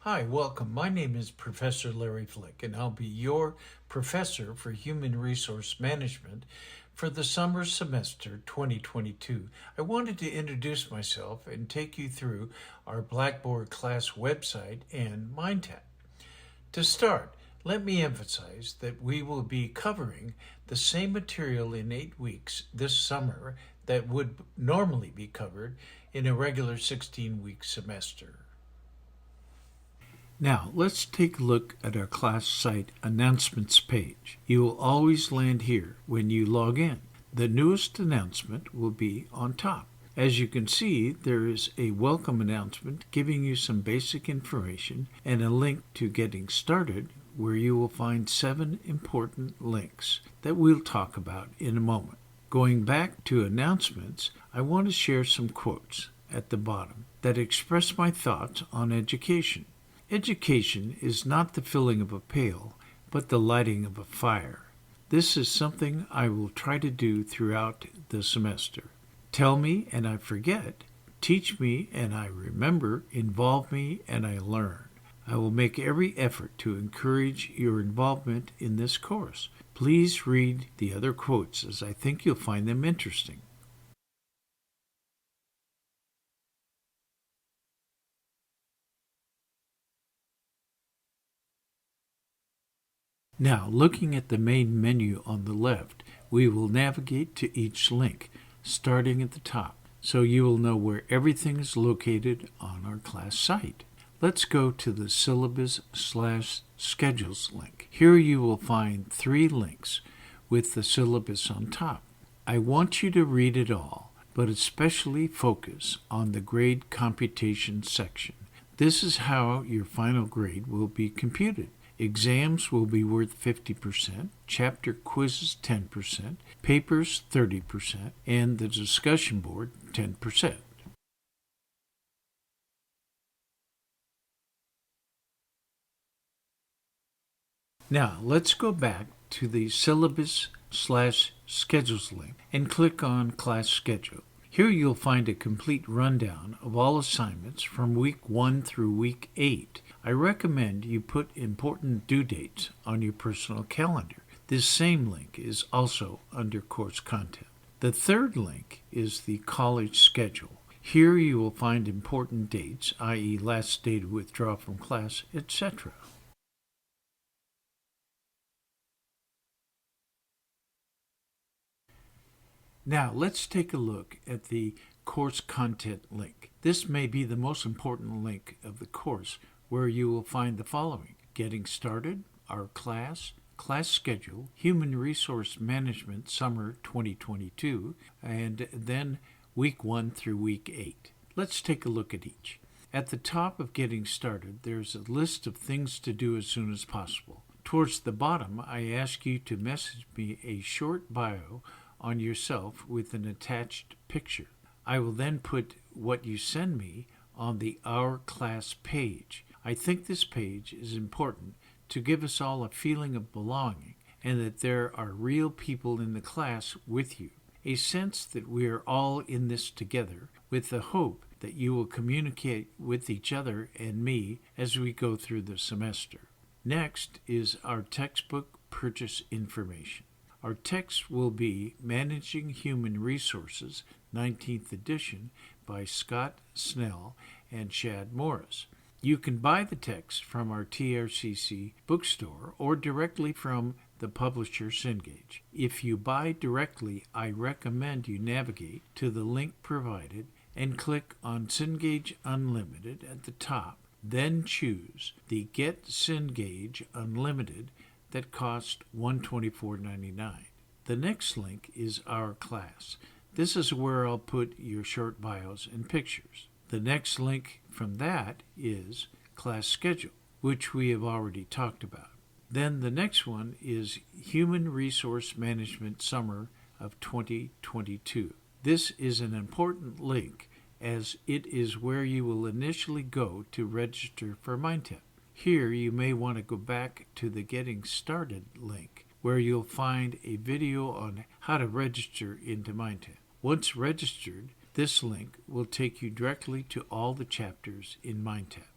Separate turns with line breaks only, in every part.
Hi, welcome. My name is Professor Larry Flick, and I'll be your professor for Human Resource Management for the summer semester 2022. I wanted to introduce myself and take you through our Blackboard class website and Mindtap. To start, let me emphasize that we will be covering the same material in 8 weeks this summer that would normally be covered in a regular 16-week semester. Now, let's take a look at our class site announcements page. You will always land here when you log in. The newest announcement will be on top. As you can see, there is a welcome announcement giving you some basic information and a link to getting started where you will find 7 important links that we'll talk about in a moment. Going back to announcements, I want to share some quotes at the bottom that express my thoughts on education. Education is not the filling of a pail, but the lighting of a fire. This is something I will try to do throughout the semester. Tell me and I forget, teach me and I remember, involve me and I learn. I will make every effort to encourage your involvement in this course. Please read the other quotes as I think you'll find them interesting. Now, looking at the main menu on the left, we will navigate to each link, starting at the top, so you will know where everything is located on our class site. Let's go to the Syllabus/Schedules link. Here you will find 3 links with the syllabus on top. I want you to read it all, but especially focus on the grade computation section. This is how your final grade will be computed. Exams will be worth 50%, chapter quizzes 10%, papers 30%, and the discussion board 10%. Now, let's go back to the Syllabus/Schedules link and click on Class Schedule. Here you'll find a complete rundown of all assignments from week 1 through week 8. I recommend you put important due dates on your personal calendar. This same link is also under course content. The third link is the college schedule. Here you will find important dates, i.e. last day to withdraw from class, etc. Now, let's take a look at the course content link. This may be the most important link of the course, where you will find the following: Getting Started, Our Class, Class Schedule, Human Resource Management Summer 2022, and then Week 1 through Week 8. Let's take a look at each. At the top of Getting Started, there's a list of things to do as soon as possible. Towards the bottom, I ask you to message me a short bio on yourself with an attached picture. I will then put what you send me on the Our Class page. I think this page is important to give us all a feeling of belonging and that there are real people in the class with you, a sense that we are all in this together, with the hope that you will communicate with each other and me as we go through the semester. Next is our textbook purchase information. Our text will be Managing Human Resources, 19th edition, by Scott Snell and Shad Morris. You can buy the text from our TRCC bookstore or directly from the publisher Cengage. If you buy directly, I recommend you navigate to the link provided and click on Cengage Unlimited at the top. Then choose the Get Cengage Unlimited that cost $124.99. The next link is Our Class. This is where I'll put your short bios and pictures. The next link from that is Class Schedule, which we have already talked about. Then the next one is Human Resource Management Summer of 2022. This is an important link as it is where you will initially go to register for Mindtap. Here you may want to go back to the Getting Started link, where you'll find a video on how to register into Mindtap. Once registered, this link will take you directly to all the chapters in Mindtap.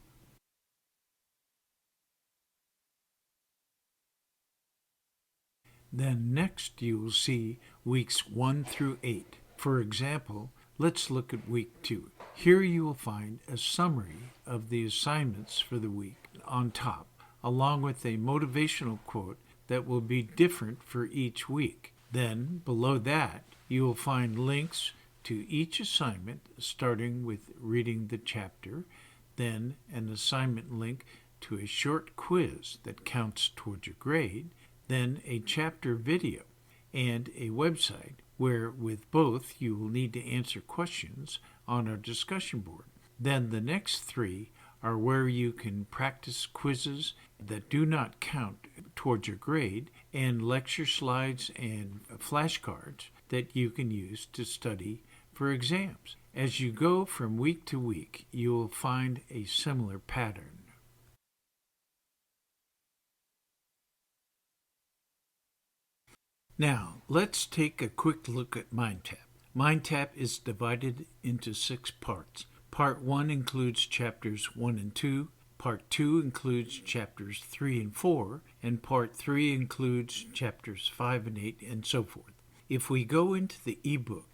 Then next you will see weeks 1 through 8. For example, let's look at week 2. Here you will find a summary of the assignments for the week on top, along with a motivational quote that will be different for each week. Then below that, you will find links to each assignment, starting with reading the chapter, then an assignment link to a short quiz that counts towards your grade, then a chapter video, and a website where with both you will need to answer questions on our discussion board. Then the next 3 are where you can practice quizzes that do not count towards your grade, and lecture slides and flashcards that you can use to study for exams. As you go from week to week, you will find a similar pattern. Now, let's take a quick look at Mindtap. Mindtap is divided into 6 parts. Part 1 includes chapters 1 and 2, Part 2 includes chapters 3 and 4, and Part 3 includes chapters 5 and 8, and so forth. If we go into the ebook,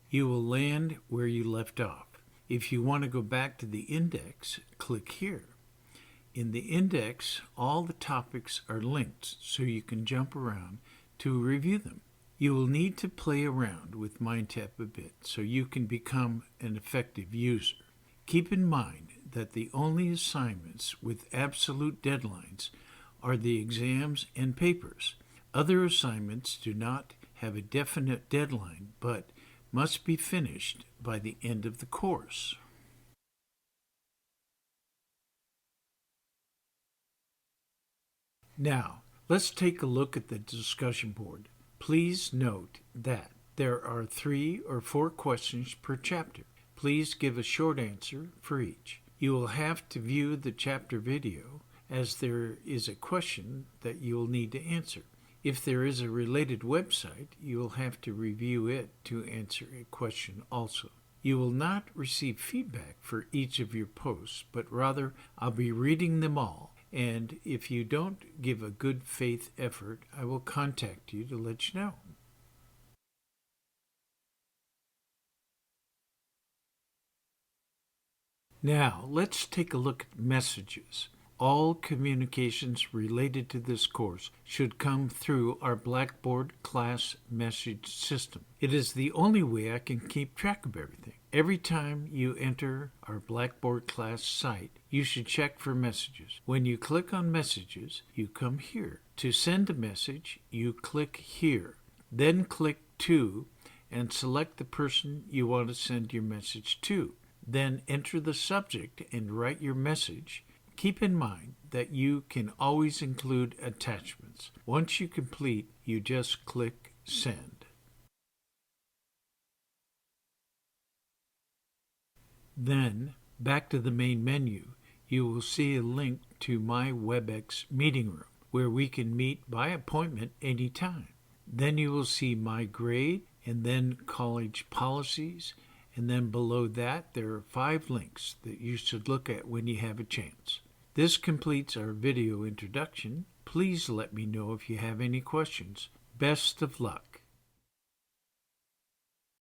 you will land where you left off. If you want to go back to the index, click here. In the index, all the topics are linked so you can jump around to review them. You will need to play around with Mindtap a bit so you can become an effective user. Keep in mind that the only assignments with absolute deadlines are the exams and papers. Other assignments do not have a definite deadline but must be finished by the end of the course. Now, let's take a look at the discussion board. Please note that there are 3 or 4 questions per chapter. Please give a short answer for each. You will have to view the chapter video as there is a question that you will need to answer. If there is a related website, you will have to review it to answer a question also. You will not receive feedback for each of your posts, but rather I'll be reading them all, and if you don't give a good faith effort, I will contact you to let you know. Now, let's take a look at messages. All communications related to this course should come through our Blackboard class message system. It is the only way I can keep track of everything. Every time you enter our Blackboard class site, you should check for messages. When you click on messages, you come here. To send a message, you click here. Then click to and select the person you want to send your message to. Then enter the subject and write your message. Keep in mind that you can always include attachments. Once you complete, you just click Send. Then, back to the main menu, you will see a link to my WebEx meeting room, where we can meet by appointment anytime. Then you will see My Grade, and then College Policies, and then below that there are 5 links that you should look at when you have a chance. This completes our video introduction. Please let me know if you have any questions. Best of luck.